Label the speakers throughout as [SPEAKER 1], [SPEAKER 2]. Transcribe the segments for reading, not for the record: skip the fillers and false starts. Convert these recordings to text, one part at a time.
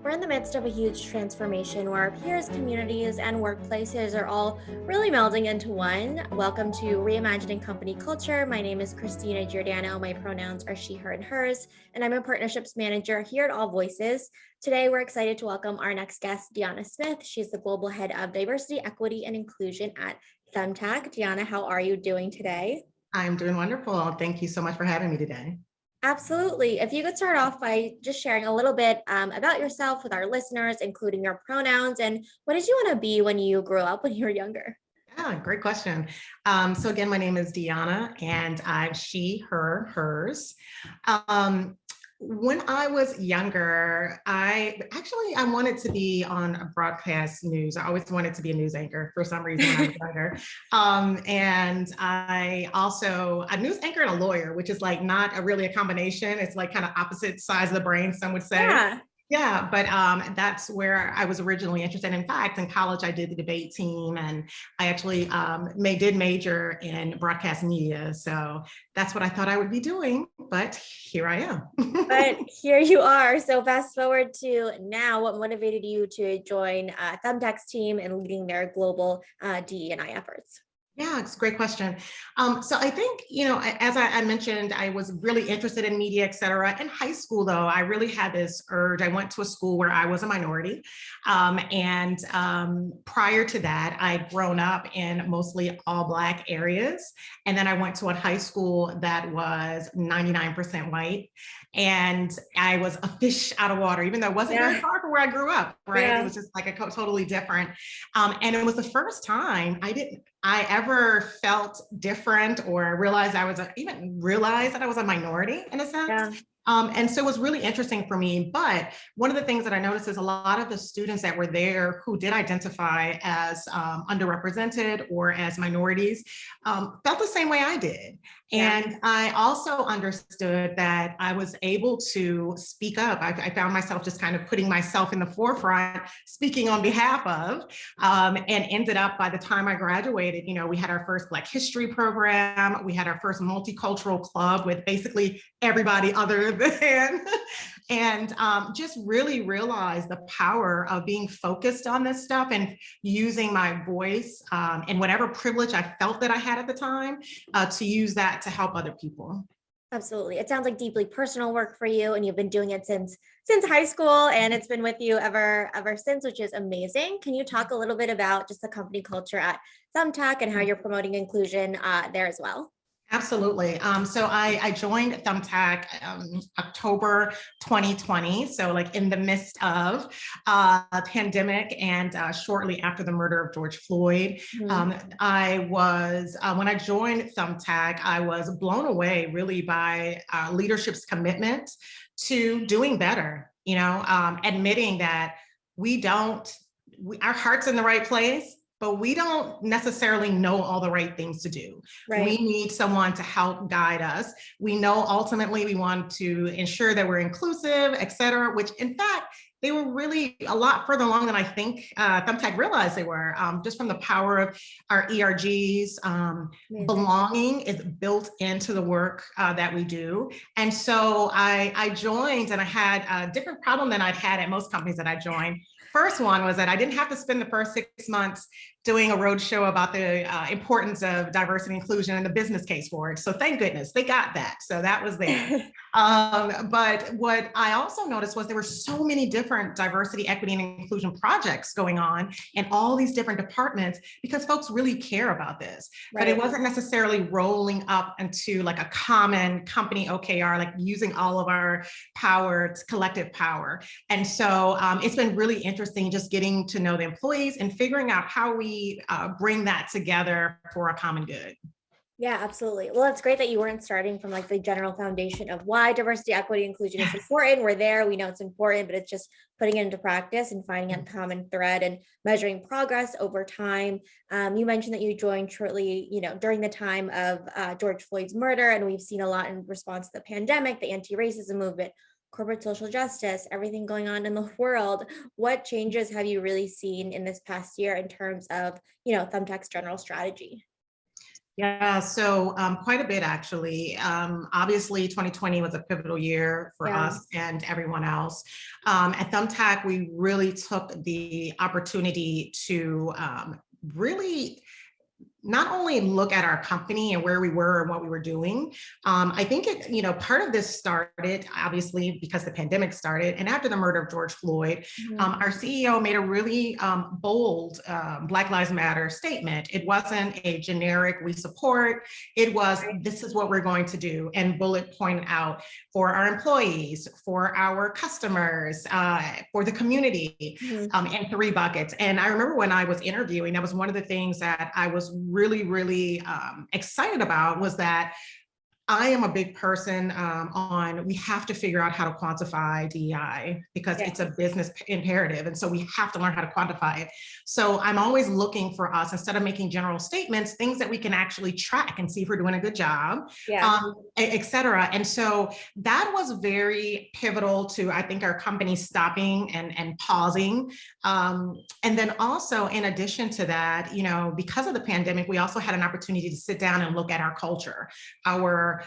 [SPEAKER 1] We're in the midst of a huge transformation where our peers, communities, and workplaces are all really melding into one. Welcome to Reimagining Company Culture. My name is Christina Giordano. My pronouns are she, her, and hers, and I'm a partnerships manager here at AllVoices. Today, we're excited to welcome our next guest, Dionna Smith. She's the global head of diversity, equity, and inclusion at Thumbtack. Dionna, how are you doing today?
[SPEAKER 2] I'm doing wonderful. Thank you so much for having me today.
[SPEAKER 1] Absolutely. If you could start off by just sharing a little bit about yourself with our listeners, including your pronouns, and what did you want to be when you grew up when you were younger?
[SPEAKER 2] Yeah, great question. So again, my name is Dionna and I'm she, her, hers. Um, when I was younger, I wanted to be on a broadcast news. I always wanted to be a news anchor for some reason when I was younger. And I also a news anchor and a lawyer, which is like not really a combination. It's like kind of opposite sides of the brain, some would say.
[SPEAKER 1] Yeah.
[SPEAKER 2] Yeah, but that's where I was originally interested. In fact, in college, I did the debate team, and I actually did major in broadcast media. So that's what I thought I would be doing. But here I am.
[SPEAKER 1] But here you are. So fast forward to now, what motivated you to join Thumbtack's team and leading their global DE&I efforts?
[SPEAKER 2] Yeah, it's a great question. So I think, as I mentioned, I was really interested in media, et cetera. In high school, though, I really had this urge. I went to a school where I was a minority. And prior to that, I'd grown up in mostly all Black areas. And then I went to a high school that was 99% white. And I was a fish out of water, even though it wasn't very far from where I grew up, right?
[SPEAKER 1] Yeah.
[SPEAKER 2] It was just like totally different. And it was the first time I ever felt different or realized even realized that I was a minority in a sense.
[SPEAKER 1] Yeah.
[SPEAKER 2] And so it was really interesting for me. But one of the things that I noticed is a lot of the students that were there who did identify as underrepresented or as minorities felt the same way I did. And I also understood that I was able to speak up. I found myself just kind of putting myself in the forefront, speaking on behalf of, and ended up by the time I graduated, we had our first Black History program. We had our first multicultural club with basically everybody other than, and just really realized the power of being focused on this stuff and using my voice and whatever privilege I felt that I had at the time to use that to help other people.
[SPEAKER 1] Absolutely. It sounds like deeply personal work for you, and you've been doing it since high school, and it's been with you ever since, which is amazing. Can you talk a little bit about just the company culture at Thumbtack and how you're promoting inclusion there as well?
[SPEAKER 2] Absolutely. So I joined Thumbtack October 2020. So like in the midst of a pandemic and shortly after the murder of George Floyd. I was, when I joined Thumbtack, I was blown away really by leadership's commitment to doing better, admitting that our heart's in the right place, but we don't necessarily know all the right things to do.
[SPEAKER 1] Right.
[SPEAKER 2] We need someone to help guide us. We know ultimately we want to ensure that we're inclusive, et cetera, which in fact, they were really a lot further along than I think Thumbtack realized they were, just from the power of our ERGs. Belonging is built into the work that we do. And so I joined, and I had a different problem than I'd had at most companies that I joined. First one was that I didn't have to spend the first 6 months doing a roadshow about the importance of diversity and inclusion and the business case for it. So thank goodness they got that. So that was there. But what I also noticed was there were so many different diversity, equity, and inclusion projects going on in all these different departments because folks really care about this. Right. But it wasn't necessarily rolling up into like a common company OKR, like using all of our power, collective power. And so it's been really interesting just getting to know the employees and figuring out how we bring that together for a common good.
[SPEAKER 1] Yeah, absolutely. Well, it's great that you weren't starting from like the general foundation of why diversity, equity, inclusion is important. We're there, we know it's important, but it's just putting it into practice and finding a common thread and measuring progress over time. You mentioned that you joined shortly, during the time of George Floyd's murder, and we've seen a lot in response to the pandemic, the anti-racism movement, corporate social justice, everything going on in the world. What changes have you really seen in this past year in terms of, Thumbtack's general strategy?
[SPEAKER 2] Yeah, so quite a bit actually. Obviously, 2020 was a pivotal year for
[SPEAKER 1] Yeah.
[SPEAKER 2] us and everyone else. At Thumbtack, we really took the opportunity to really not only look at our company and where we were and what we were doing. I think part of this started obviously because the pandemic started, and after the murder of George Floyd, our CEO made a really bold Black Lives Matter statement. It wasn't a generic "we support." It was, "This is what we're going to do," and bullet pointed out for our employees, for our customers, for the community, in 3 buckets. And I remember when I was interviewing, that was one of the things that I was really excited about, was that I am a big person on, we have to figure out how to quantify DEI because it's a business imperative. And so we have to learn how to quantify it. So I'm always looking for us, instead of making general statements, things that we can actually track and see if we're doing a good job, et cetera. And so that was very pivotal to, I think, our company stopping and pausing. And then also, in addition to that, because of the pandemic, we also had an opportunity to sit down and look at our culture, our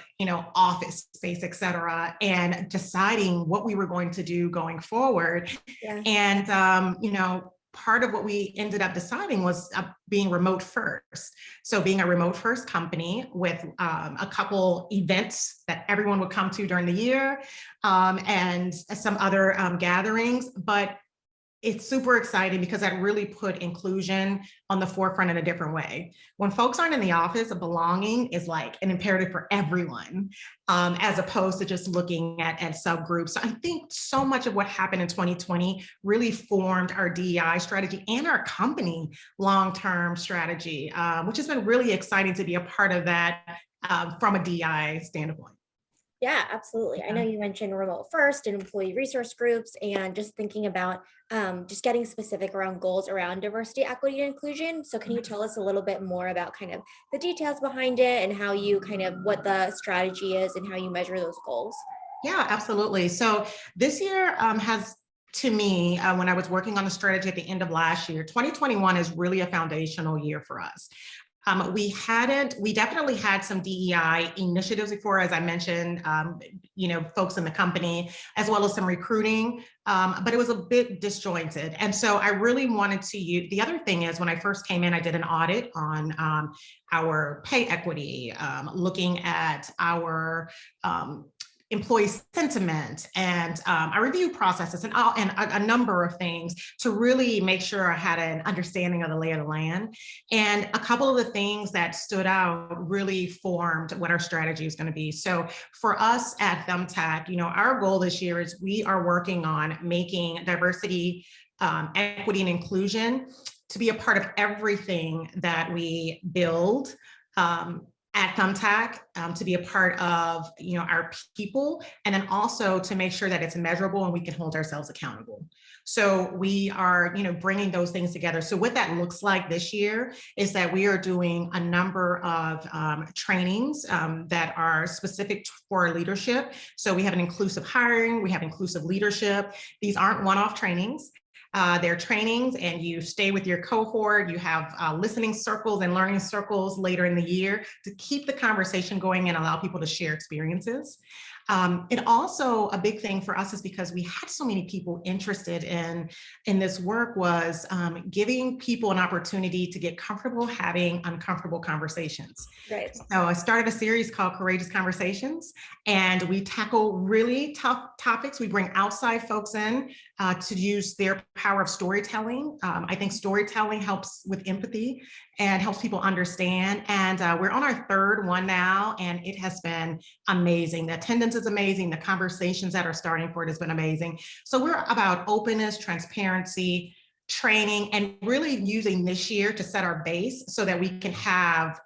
[SPEAKER 2] office space, et cetera, and deciding what we were going to do going forward. And, part of what we ended up deciding was being remote first. So being a remote first company with a couple events that everyone would come to during the year, and some other gatherings, but it's super exciting because that really put inclusion on the forefront in a different way. When folks aren't in the office, belonging is like an imperative for everyone, as opposed to just looking at subgroups. So I think so much of what happened in 2020 really formed our DEI strategy and our company long-term strategy, which has been really exciting to be a part of that from a DEI standpoint.
[SPEAKER 1] Yeah, absolutely. I know you mentioned remote first and employee resource groups, and just thinking about just getting specific around goals around diversity, equity, and inclusion. So can you tell us a little bit more about kind of the details behind it and how you what the strategy is and how you measure those goals?
[SPEAKER 2] Yeah, absolutely. So this year has, to me, when I was working on the strategy at the end of last year, 2021 is really a foundational year for us. We definitely had some DEI initiatives before, as I mentioned, folks in the company, as well as some recruiting, but it was a bit disjointed. And so I really wanted to use, the other thing is, when I first came in, I did an audit on our pay equity, looking at our employee sentiment and our review processes and a number of things to really make sure I had an understanding of the lay of the land. And a couple of the things that stood out really formed what our strategy is going to be. So for us at Thumbtack, our goal this year is we are working on making diversity, equity, and inclusion to be a part of everything that we build at Thumbtack, to be a part of our people, and then also to make sure that it's measurable and we can hold ourselves accountable. So we are bringing those things together. So what that looks like this year is that we are doing a number of trainings that are specific for leadership. So we have an inclusive hiring, we have inclusive leadership. These aren't one-off trainings. They're trainings, and you stay with your cohort. You have listening circles and learning circles later in the year to keep the conversation going and allow people to share experiences. And also a big thing for us is because we had so many people interested in this work was giving people an opportunity to get comfortable having uncomfortable conversations.
[SPEAKER 1] Right.
[SPEAKER 2] So I started a series called Courageous Conversations, and we tackle really tough topics. We bring outside folks in to use their power of storytelling. I think storytelling helps with empathy and helps people understand. And we're on our 3rd one now, and it has been amazing. The attendance is amazing. The conversations that are starting for it has been amazing. So we're about openness, transparency, training, and really using this year to set our base so that we can have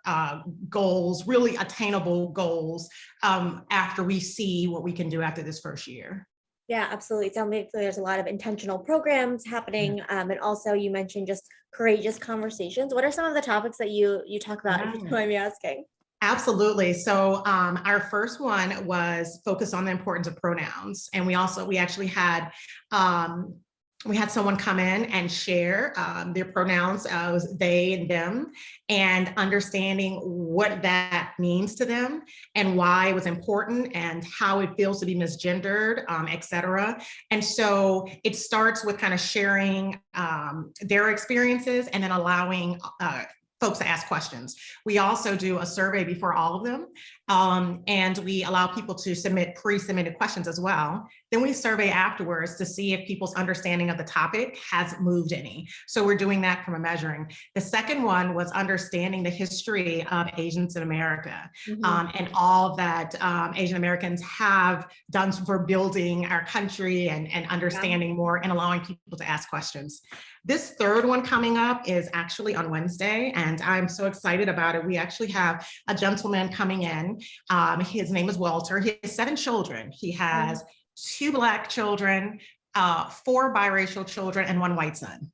[SPEAKER 2] goals, really attainable goals, after we see what we can do after this first year.
[SPEAKER 1] Yeah, absolutely. It sounds like there's a lot of intentional programs happening. And also you mentioned just courageous conversations. What are some of the topics that you talk about, if you don't mind me asking?
[SPEAKER 2] Absolutely. So our first one was focused on the importance of pronouns. And we actually had We had someone come in and share their pronouns as they and them, and understanding what that means to them and why it was important and how it feels to be misgendered, et cetera. And so it starts with kind of sharing their experiences and then allowing folks to ask questions. We also do a survey before all of them, and we allow people to submit pre-submitted questions as well. Then we survey afterwards to see if people's understanding of the topic has moved any. So we're doing that from a measuring. The second one was understanding the history of Asians in America, and all that Asian Americans have done for building our country and understanding more and allowing people to ask questions. This third one coming up is actually on Wednesday, and I'm so excited about it. We actually have a gentleman coming in. His name is Walter. He has 7 children. He has 2 Black children, 4 biracial children, and 1 white son.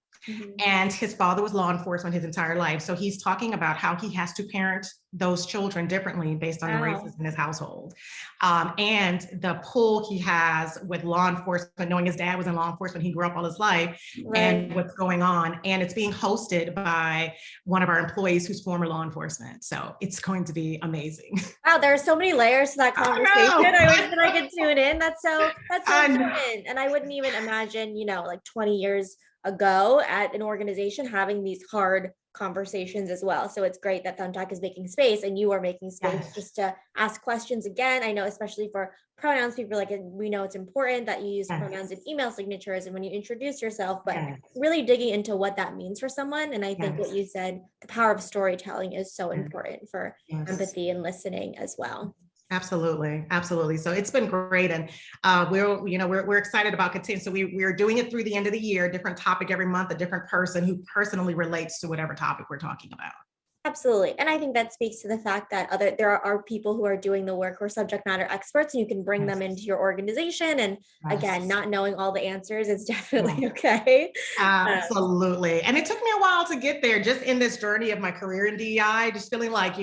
[SPEAKER 2] And his father was law enforcement his entire life. So he's talking about how he has to parent those children differently based on the races in his household. And the pull he has with law enforcement, knowing his dad was in law enforcement, he grew up all his life, and what's going on. And it's being hosted by one of our employees who's former law enforcement. So it's going to be amazing.
[SPEAKER 1] Wow, there are so many layers to that conversation. I wish that I could tune in. That's so important. And I wouldn't even imagine, like 20 years ago at an organization having these hard conversations as well. So it's great that Thumbtack is making space and you are making space just to ask questions again. I know, especially for pronouns, people are like, we know it's important that you use pronouns in email signatures and when you introduce yourself, but really digging into what that means for someone. And I think what you said, the power of storytelling is so important for empathy and listening as well.
[SPEAKER 2] Absolutely, absolutely. So it's been great, and we're excited about continuing. So we're doing it through the end of the year, a different topic every month, a different person who personally relates to whatever topic we're talking about.
[SPEAKER 1] Absolutely. And I think that speaks to the fact that there are people who are doing the work who are subject matter experts, and you can bring them into your organization. And again, not knowing all the answers is definitely okay.
[SPEAKER 2] Absolutely. And it took me a while to get there, just in this journey of my career in DEI, just feeling like,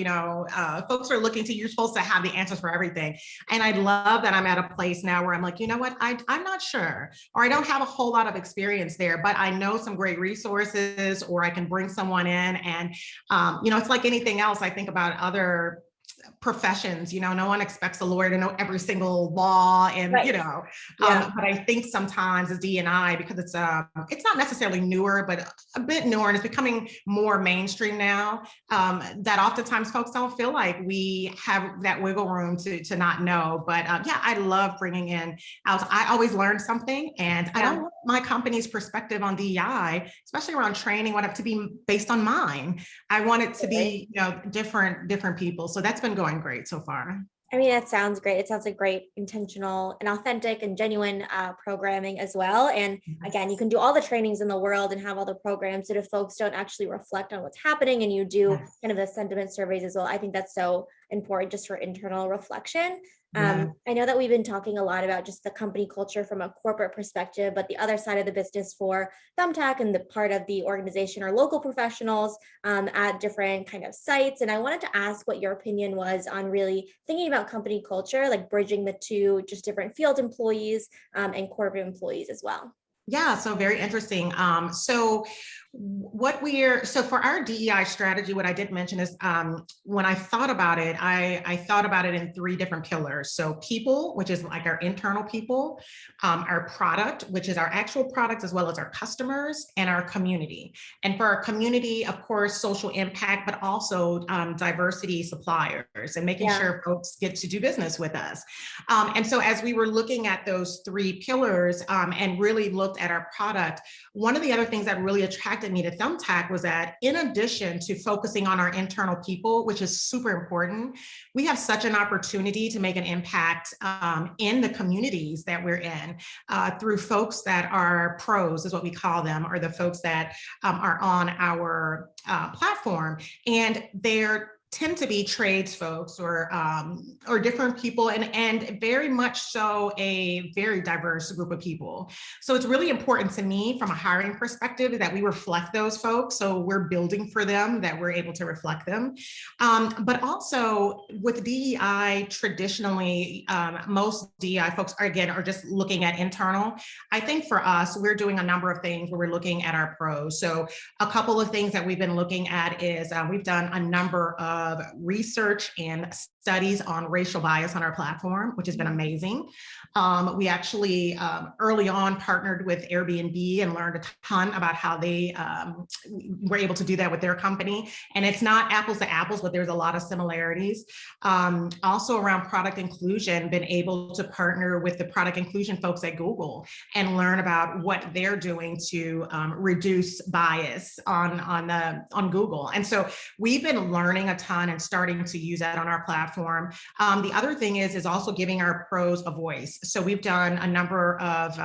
[SPEAKER 2] folks are looking to you, you're supposed to have the answers for everything. And I love that I'm at a place now where I'm like, you know what, I'm not sure, or I don't have a whole lot of experience there, but I know some great resources, or I can bring someone in and, it's like anything else. I think about other professions, no one expects a lawyer to know every single law, and but I think sometimes as D&I, because it's not necessarily newer, but a bit newer, and it's becoming more mainstream now, that oftentimes folks don't feel like we have that wiggle room to not know. But I love bringing in out. I always learn something, and I don't want my company's perspective on DEI, especially around training, want it to be based on mine. I want it to be different people. So that's been going great so far.
[SPEAKER 1] I mean, that sounds great. It sounds like great, intentional and authentic and genuine programming as well. And again, you can do all the trainings in the world and have all the programs, but if folks don't actually reflect on what's happening and you do kind of the sentiment surveys as well, I think that's so important just for internal reflection. I know that we've been talking a lot about just the company culture from a corporate perspective, but the other side of the business for Thumbtack and the part of the organization are local professionals at different kind of sites. And I wanted to ask what your opinion was on really thinking about company culture, like bridging the two, just different field employees and corporate employees as well.
[SPEAKER 2] Yeah, so very interesting. So for our DEI strategy, what I did mention is when I thought about it, I thought about it in 3 different pillars. So people, which is like our internal people, our product, which is our actual product, as well as our customers, and our community. And for our community, of course, social impact, but also diversity suppliers and making sure folks get to do business with us. And so as we were looking at those 3 pillars and really looked at our product, one of the other things that really attracted me to Thumbtack was that in addition to focusing on our internal people, which is super important, we have such an opportunity to make an impact in the communities that we're in through folks that are pros, is what we call them, or the folks that are on our platform. And they're tend to be trades folks or different people, and very much so a very diverse group of people. So it's really important to me from a hiring perspective that we reflect those folks. So we're building for them, that we're able to reflect them. But also with DEI, traditionally, most DEI folks are just looking at internal. I think for us, we're doing a number of things where we're looking at our pros. So a couple of things that we've been looking at is we've done a number of research and studies on racial bias on our platform, which has been amazing. We actually early on partnered with Airbnb and learned a ton about how they were able to do that with their company. And it's not apples to apples, but there's a lot of similarities. Also around product inclusion, been able to partner with the product inclusion folks at Google and learn about what they're doing to reduce bias on Google. And so we've been learning a ton and starting to use that on our platform. The other thing is also giving our pros a voice. So we've done a number of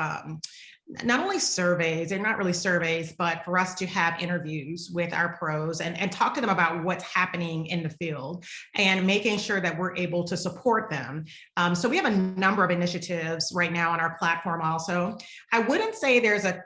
[SPEAKER 2] not only surveys, they're not really surveys, but for us to have interviews with our pros and talk to them about what's happening in the field and making sure that we're able to support them. So we have a number of initiatives right now on our platform also. I wouldn't say there's a,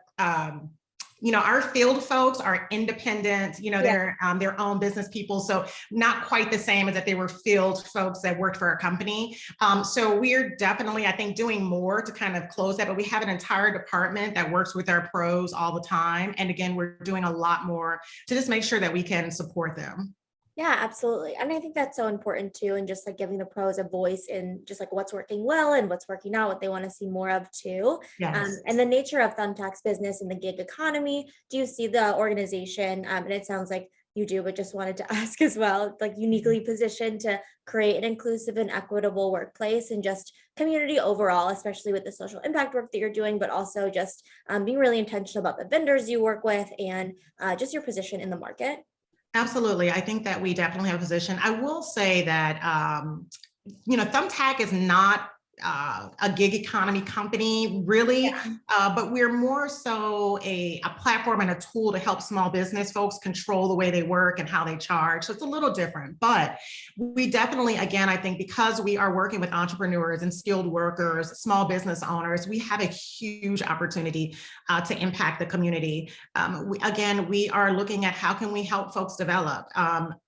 [SPEAKER 2] our field folks are independent, they're their own business people. So not quite the same as if they were field folks that worked for a company. So we're definitely, I think, doing more to kind of close that, but we have an entire department that works with our pros all the time. And again, we're doing a lot more to just make sure that we can support them.
[SPEAKER 1] Yeah, absolutely. And I think that's so important too. And just like giving the pros a voice in just like what's working well and what's working out, what they want to see more of too.
[SPEAKER 2] Yes.
[SPEAKER 1] And the nature of Thumbtack's business and the gig economy, do you see the organization, and it sounds like you do, but just wanted to ask as well, like uniquely positioned to create an inclusive and equitable workplace and just community overall, especially with the social impact work that you're doing, but also just being really intentional about the vendors you work with and just your position in the market?
[SPEAKER 2] Absolutely. I think that we definitely have a position. I will say that, Thumbtack is not a gig economy company, really, but we're more so a platform and a tool to help small business folks control the way they work and how they charge. So it's a little different, but we definitely, again, I think because we are working with entrepreneurs and skilled workers, small business owners, we have a huge opportunity to impact the community. We are looking at how can we help folks develop.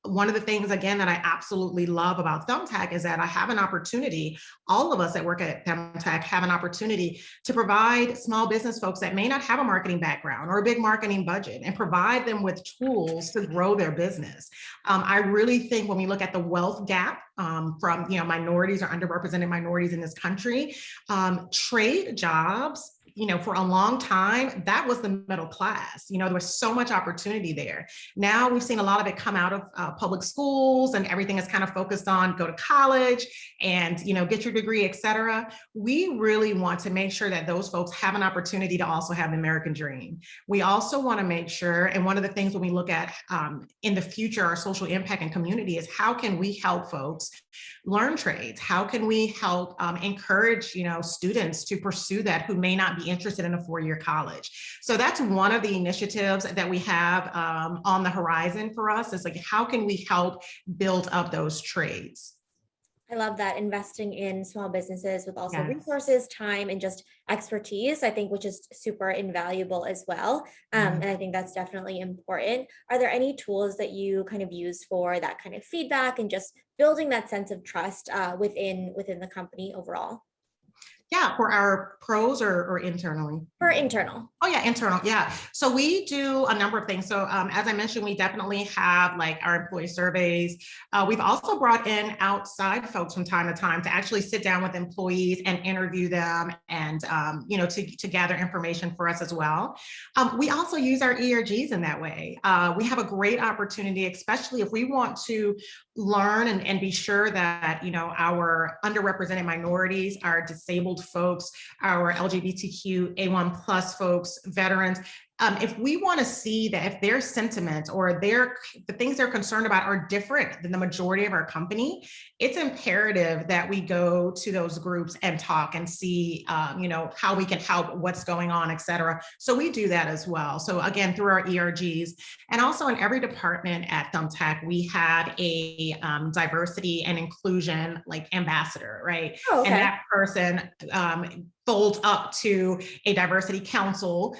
[SPEAKER 2] One of the things, again, that I absolutely love about Thumbtack is that I have an opportunity, all of us that work at Thumbtack have an opportunity to provide small business folks that may not have a marketing background or a big marketing budget and provide them with tools to grow their business. I really think when we look at the wealth gap from minorities or underrepresented minorities in this country, trade jobs, for a long time, that was the middle class. There was so much opportunity there. Now we've seen a lot of it come out of public schools, and everything is kind of focused on go to college and, get your degree, et cetera. We really want to make sure that those folks have an opportunity to also have the American dream. We also want to make sure, and one of the things when we look at in the future, our social impact and community is how can we help folks learn trades? How can we help encourage, students to pursue that who may not be interested in a four-year college? So that's one of the initiatives that we have on the horizon for us, is like, how can we help build up those trades?
[SPEAKER 1] I love that, investing in small businesses with also
[SPEAKER 2] Yes.
[SPEAKER 1] resources, time, and just expertise, I think, which is super invaluable as well. And I think that's definitely important. Are there any tools that you kind of use for that kind of feedback and just building that sense of trust within the company overall?
[SPEAKER 2] Yeah, for our pros or internally?
[SPEAKER 1] For internal.
[SPEAKER 2] Oh yeah, internal. Yeah. So we do a number of things. So as I mentioned, we definitely have like our employee surveys. We've also brought in outside folks from time to time to actually sit down with employees and interview them and, to gather information for us as well. We also use our ERGs in that way. We have a great opportunity, especially if we want to learn and be sure that, our underrepresented minorities, our disabled folks, our LGBTQ A1+ folks, veterans, if we want to see that if their sentiments or the things they're concerned about are different than the majority of our company, it's imperative that we go to those groups and talk and see, how we can help, what's going on, et cetera. So we do that as well. So again, through our ERGs, and also in every department at Thumbtack, we have a diversity and inclusion ambassador, right?
[SPEAKER 1] Oh, okay.
[SPEAKER 2] And that person folds up to a diversity council,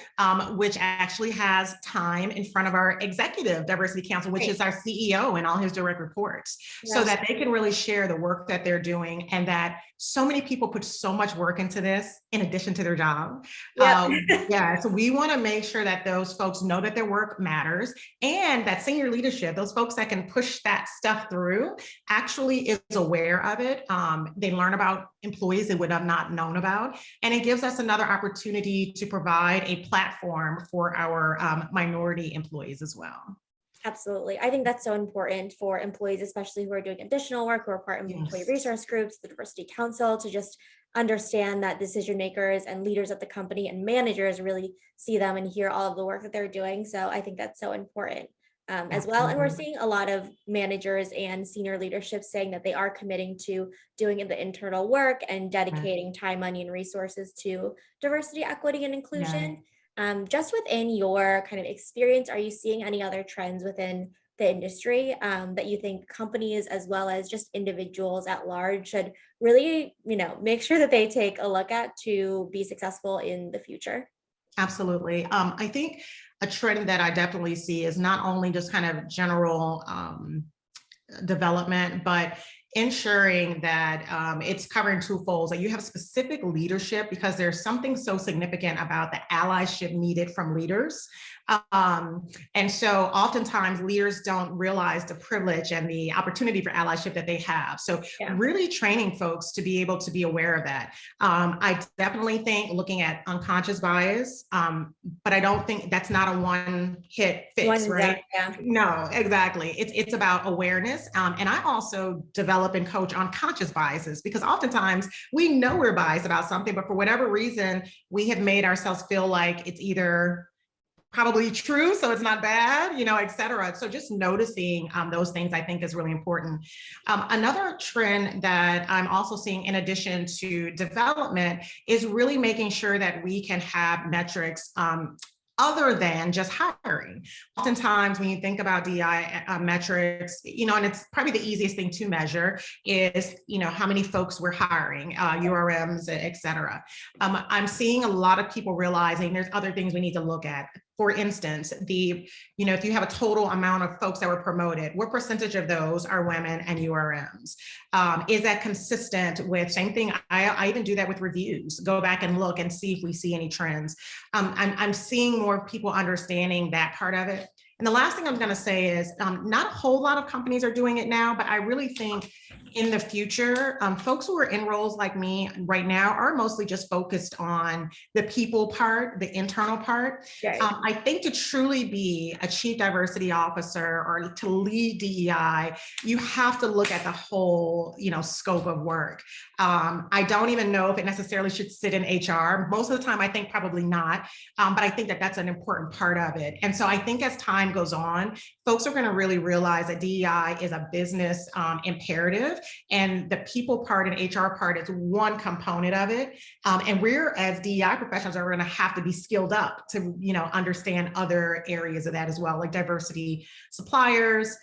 [SPEAKER 2] which actually has time in front of our executive diversity council, which is our CEO and all his direct reports, so that they can really share the work that they're doing, and that so many people put so much work into this in addition to their job. So we want to make sure that those folks know that their work matters, and that senior leadership, those folks that can push that stuff through, actually is aware of it. They learn about employees they would have not known about, and it gives us another opportunity to provide a platform for our minority employees as well.
[SPEAKER 1] Absolutely. I think that's so important for employees, especially who are doing additional work, who are part of employee resource groups, the diversity council, to just understand that decision makers and leaders at the company and managers really see them and hear all of the work that they're doing. So I think that's so important as well. And we're seeing a lot of managers and senior leadership saying that they are committing to doing the internal work and dedicating time, money, and resources to diversity, equity, and inclusion. Just within your kind of experience, are you seeing any other trends within the industry that you think companies as well as just individuals at large should really, make sure that they take a look at to be successful in the future?
[SPEAKER 2] Absolutely. I think a trend that I definitely see is not only just kind of general development, but ensuring that it's covering two folds, that you have specific leadership, because there's something so significant about the allyship needed from leaders. And so oftentimes leaders don't realize the privilege and the opportunity for allyship that they have. So really training folks to be able to be aware of that. I definitely think looking at unconscious bias, but I don't think that's not a one-hit fix, right? No, exactly. It's about awareness. And I also develop and coach on conscious biases, because oftentimes we know we're biased about something, but for whatever reason, we have made ourselves feel like it's either probably true, so it's not bad, et cetera. So just noticing those things, I think, is really important. Another trend that I'm also seeing in addition to development is really making sure that we can have metrics other than just hiring. Oftentimes, when you think about DEI metrics, and it's probably the easiest thing to measure is, how many folks we're hiring, URMs, et cetera. I'm seeing a lot of people realizing there's other things we need to look at. For instance, if you have a total amount of folks that were promoted, what percentage of those are women and URMs? Is that consistent with, same thing, I even do that with reviews, go back and look and see if we see any trends. I'm seeing more people understanding that part of it. And the last thing I'm going to say is not a whole lot of companies are doing it now, but I really think in the future, folks who are in roles like me right now are mostly just focused on the people part, the internal part. I think to truly be a chief diversity officer or to lead DEI, you have to look at the whole, scope of work. I don't even know if it necessarily should sit in HR. Most of the time, I think probably not, but I think that that's an important part of it. And so I think as time goes on, folks are going to really realize that DEI is a business imperative, and the people part and HR part is one component of it. And we're, as DEI professionals, are going to have to be skilled up to, understand other areas of that as well, like diversity, suppliers,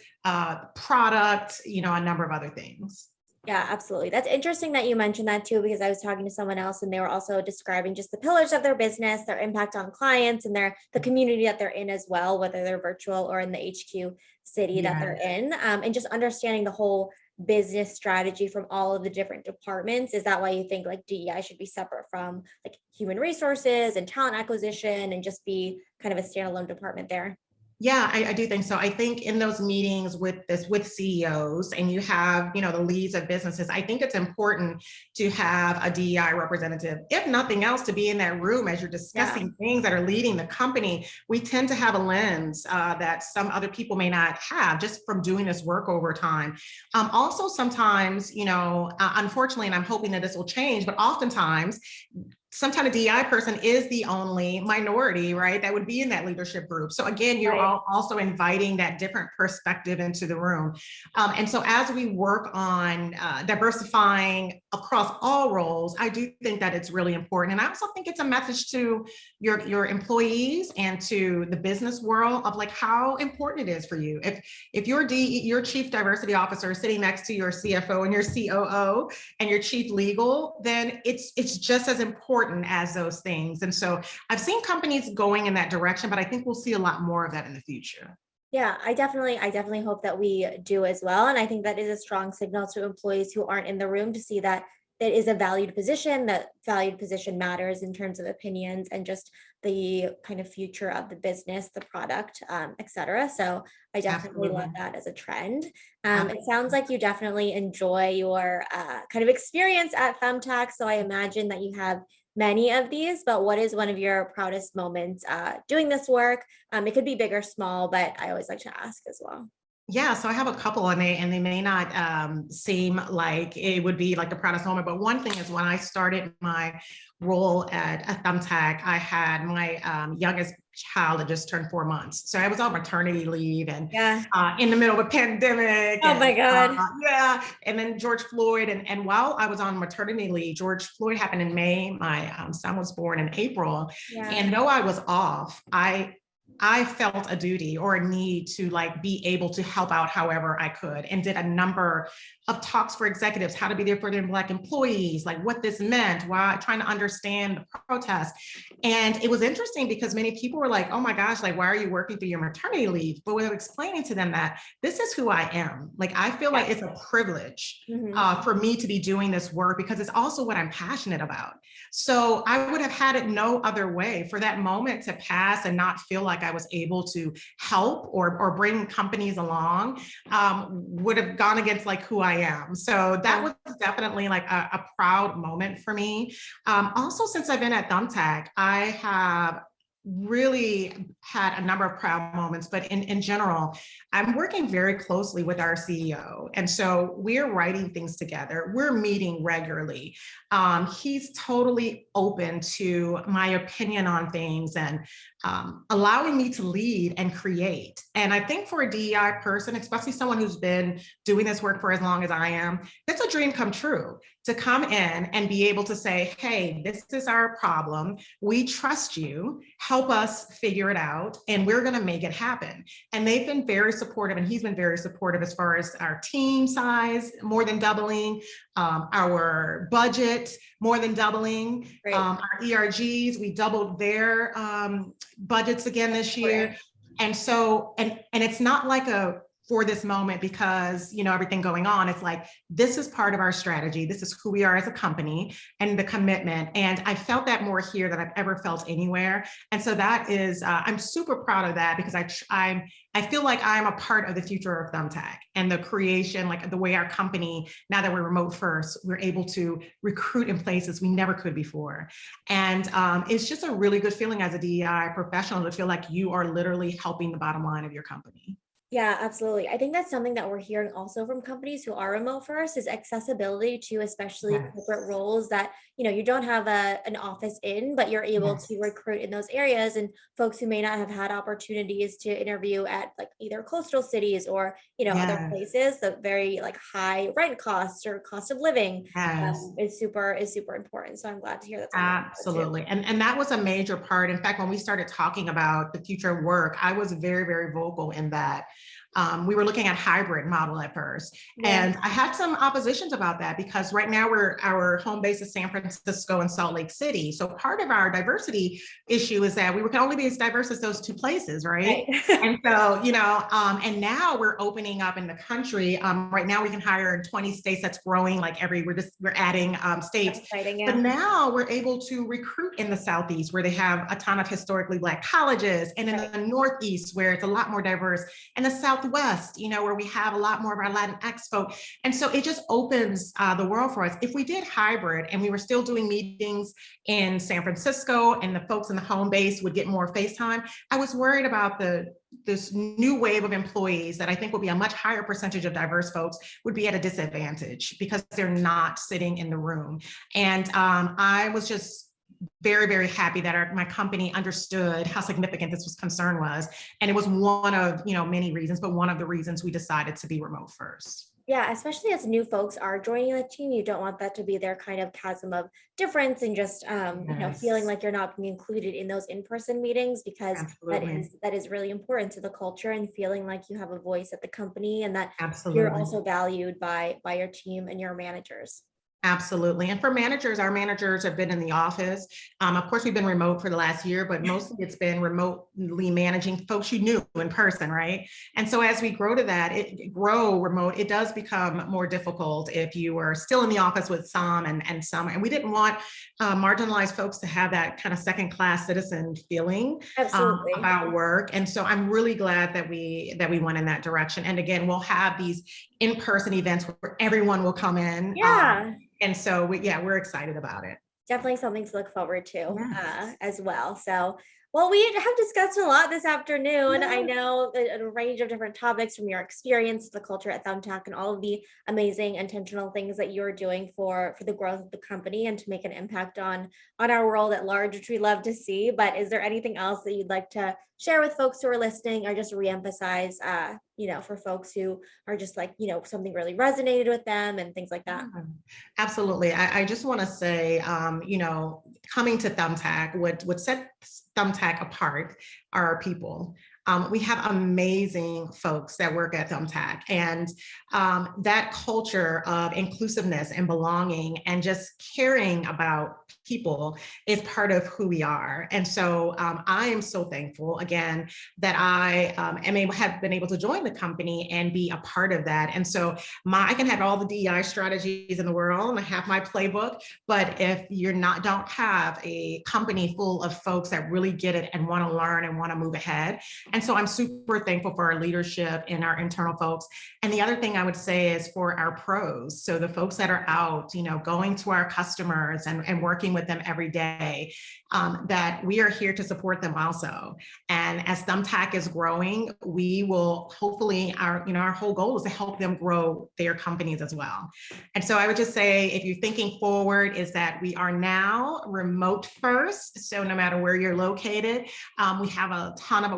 [SPEAKER 2] product, a number of other things.
[SPEAKER 1] Yeah, absolutely. That's interesting that you mentioned that too, because I was talking to someone else and they were also describing just the pillars of their business, their impact on clients, and the community that they're in as well, whether they're virtual or in the HQ city that they're in, and just understanding the whole business strategy from all of the different departments. Is that why you think DEI should be separate from human resources and talent acquisition and just be kind of a standalone department there?
[SPEAKER 2] Yeah, I do think so. I think in those meetings with CEOs, and you have, the leads of businesses, I think it's important to have a DEI representative, if nothing else, to be in that room as you're discussing things that are leading the company. We tend to have a lens that some other people may not have just from doing this work over time. Also, sometimes, unfortunately, and I'm hoping that this will change, but oftentimes sometimes a DEI person is the only minority, right, that would be in that leadership group. So again, you're
[SPEAKER 1] Right.
[SPEAKER 2] also inviting that different perspective into the room. And so as we work on diversifying across all roles, I do think that it's really important. And I also think it's a message to your employees and to the business world of like how important it is for you. If your chief diversity officer is sitting next to your CFO and your COO and your chief legal, then it's just as important as those things. And so I've seen companies going in that direction, but I think we'll see a lot more of that in the future.
[SPEAKER 1] Yeah, I definitely hope that we do as well. And I think that is a strong signal to employees who aren't in the room to see that it is a valued position, that valued position matters in terms of opinions and just the kind of future of the business, the product, et cetera. So I definitely love
[SPEAKER 2] Absolutely.
[SPEAKER 1] that as a trend. It
[SPEAKER 2] Absolutely.
[SPEAKER 1] sounds like you definitely enjoy your kind of experience at Thumbtack. So I imagine that you have many of these, but what is one of your proudest moments doing this work? It could be big or small, but I always like to ask as well.
[SPEAKER 2] Yeah, so I have a couple, and they may not seem like it would be like the proudest moment. But one thing is when I started my role at Thumbtack, I had my youngest child that just turned 4 months. So I was on maternity leave and
[SPEAKER 1] Yeah.
[SPEAKER 2] in the middle of a pandemic,
[SPEAKER 1] Oh my
[SPEAKER 2] and
[SPEAKER 1] God.
[SPEAKER 2] yeah, and then George Floyd, and while I was on maternity leave, George Floyd happened in May. My son was born in April,
[SPEAKER 1] Yeah.
[SPEAKER 2] and though I was off, I felt a duty or a need to like be able to help out however I could, and did a number of talks for executives, how to be there for their Black employees, like what this meant, why, trying to understand the protest. And it was interesting because many people were like, oh my gosh, like, why are you working through your maternity leave? But without explaining to them that this is who I am. Like, I feel like it's a privilege
[SPEAKER 1] Mhm.
[SPEAKER 2] for me to be doing this work because it's also what I'm passionate about. So I would have had it no other way for that moment to pass and not feel like I was able to help or bring companies along, would have gone against like who I am. So that
[SPEAKER 1] Yeah.
[SPEAKER 2] was definitely like a proud moment for me. Also, since I've been at Thumbtack, I have really had a number of proud moments, but in general, I'm working very closely with our CEO. And so we're writing things together. We're meeting regularly. He's totally open to my opinion on things and allowing me to lead and create. And I think for a DEI person, especially someone who's been doing this work for as long as I am, it's a dream come true to come in and be able to say, hey, this is our problem. We trust you. Help us figure it out, and we're going to make it happen. And they've been very supportive, and he's been very supportive as far as our team size, more than doubling, our budget, more than doubling,
[SPEAKER 1] Great.
[SPEAKER 2] our ERGs, we doubled their budgets again this year. And so, and it's not like a for this moment because, you know, everything going on. It's like, this is part of our strategy. This is who we are as a company and the commitment. And I felt that more here than I've ever felt anywhere. And so that is, I'm super proud of that because I feel like I'm a part of the future of Thumbtack and the creation, like the way our company, now that we're remote first, we're able to recruit in places we never could before. And it's just a really good feeling as a DEI professional to feel like you are literally helping the bottom line of your company.
[SPEAKER 1] Yeah, absolutely. I think that's something that we're hearing also from companies who are remote first is accessibility to especially corporate
[SPEAKER 2] Yes.
[SPEAKER 1] roles that, you know, you don't have an office in, but you're able to
[SPEAKER 2] Yes.
[SPEAKER 1] recruit in those areas, and folks who may not have had opportunities to interview at like either coastal cities or, you know, other
[SPEAKER 2] Yes.
[SPEAKER 1] places, the very like high rent costs or cost of living
[SPEAKER 2] Yes.
[SPEAKER 1] is super important. So I'm glad to hear that's on the radar too.
[SPEAKER 2] Absolutely. And that was a major part. In fact, when we started talking about the future of work, I was very, very vocal in that. We were looking at hybrid model at first.
[SPEAKER 1] Yeah.
[SPEAKER 2] And I had some oppositions about that because right now our home base is San Francisco and Salt Lake City. So part of our diversity issue is that we can only be as diverse as those two places, right?
[SPEAKER 1] Right.
[SPEAKER 2] And so, you know, and now we're opening up in the country. Right now we can hire in 20 states. That's growing like we're adding states.
[SPEAKER 1] That's exciting.
[SPEAKER 2] But
[SPEAKER 1] Yeah.
[SPEAKER 2] now we're able to recruit in the Southeast where they have a ton of historically Black colleges, and in
[SPEAKER 1] Right.
[SPEAKER 2] the Northeast where it's a lot more diverse, and the Southwest, you know, where we have a lot more of our Latinx folk. And so it just opens the world for us. If we did hybrid and we were still doing meetings in San Francisco and the folks in the home base would get more FaceTime, I was worried about this new wave of employees that I think will be a much higher percentage of diverse folks would be at a disadvantage because they're not sitting in the room. And I was just very, very happy that my company understood how significant this concern was. And it was one of, many reasons, but one of the reasons we decided to be remote first.
[SPEAKER 1] Yeah, especially as new folks are joining the team, you don't want that to be their kind of chasm of difference and just feeling
[SPEAKER 2] Yes,
[SPEAKER 1] like you're not being included in those in-person meetings, because that
[SPEAKER 2] absolutely.
[SPEAKER 1] is that is really important to the culture, and feeling like you have a voice at the company and that you're
[SPEAKER 2] Absolutely.
[SPEAKER 1] also valued by your team and your managers.
[SPEAKER 2] Absolutely. And for managers, our managers have been in the office. Of course, we've been remote for the last year, but mostly it's been remotely managing folks you knew in person, right? And so as we grow to that, grow remote, it does become more difficult if you are still in the office with some and some. And we didn't want marginalized folks to have that kind of second-class citizen feeling
[SPEAKER 1] Absolutely.
[SPEAKER 2] about work. And so I'm really glad that we went in that direction. And again, we'll have these in-person events where everyone will come in.
[SPEAKER 1] Yeah.
[SPEAKER 2] And so we're excited about it.
[SPEAKER 1] Definitely something to look forward to
[SPEAKER 2] Yes.
[SPEAKER 1] as well. So, well, we have discussed a lot this afternoon. I
[SPEAKER 2] Yes.
[SPEAKER 1] know a range of different topics, from your experience, the culture at Thumbtack, and all of the amazing intentional things that you're doing for the growth of the company and to make an impact on our world at large, which we love to see. But is there anything else that you'd like to share with folks who are listening, or just reemphasize, for folks who are just like, something really resonated with them and things like that?
[SPEAKER 2] Yeah, absolutely. I just want to say, coming to Thumbtack, what set Thumbtack apart are our people. We have amazing folks that work at Thumbtack, and that culture of inclusiveness and belonging and just caring about people is part of who we are. And so I am so thankful again that I have been able to join the company and be a part of that. And so I can have all the DEI strategies in the world and I have my playbook, but if don't have a company full of folks that really get it and want to learn and want to move ahead. And so I'm super thankful for our leadership and our internal folks. And the other thing I would say is for our pros. So the folks that are out, going to our customers and working with them every day, that we are here to support them also. And as Thumbtack is growing, we will hopefully, our whole goal is to help them grow their companies as well. And so I would just say, if you're thinking forward, is that we are now remote first. So no matter where you're located, we have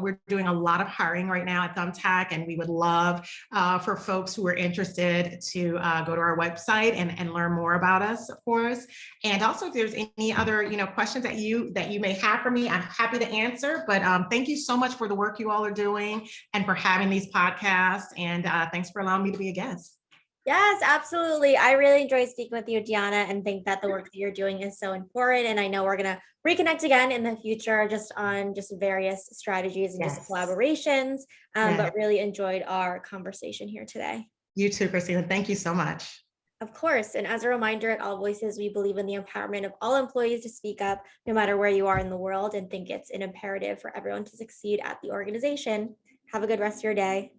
[SPEAKER 2] we're doing a lot of hiring right now at Thumbtack, and we would love for folks who are interested to go to our website and learn more about us, of course. And also, if there's any other questions that you may have for me, I'm happy to answer. But thank you so much for the work you all are doing and for having these podcasts. And thanks for allowing me to be a guest.
[SPEAKER 1] Yes, absolutely. I really enjoyed speaking with you, Dionna, and think that the work that you're doing is so important. And I know we're going to reconnect again in the future, just on just various strategies and just
[SPEAKER 2] Yes.
[SPEAKER 1] collaborations.
[SPEAKER 2] Yes.
[SPEAKER 1] But really enjoyed our conversation here today.
[SPEAKER 2] You too, Christina. Thank you so much.
[SPEAKER 1] Of course. And as a reminder, at AllVoices, we believe in the empowerment of all employees to speak up, no matter where you are in the world, and think it's an imperative for everyone to succeed at the organization. Have a good rest of your day.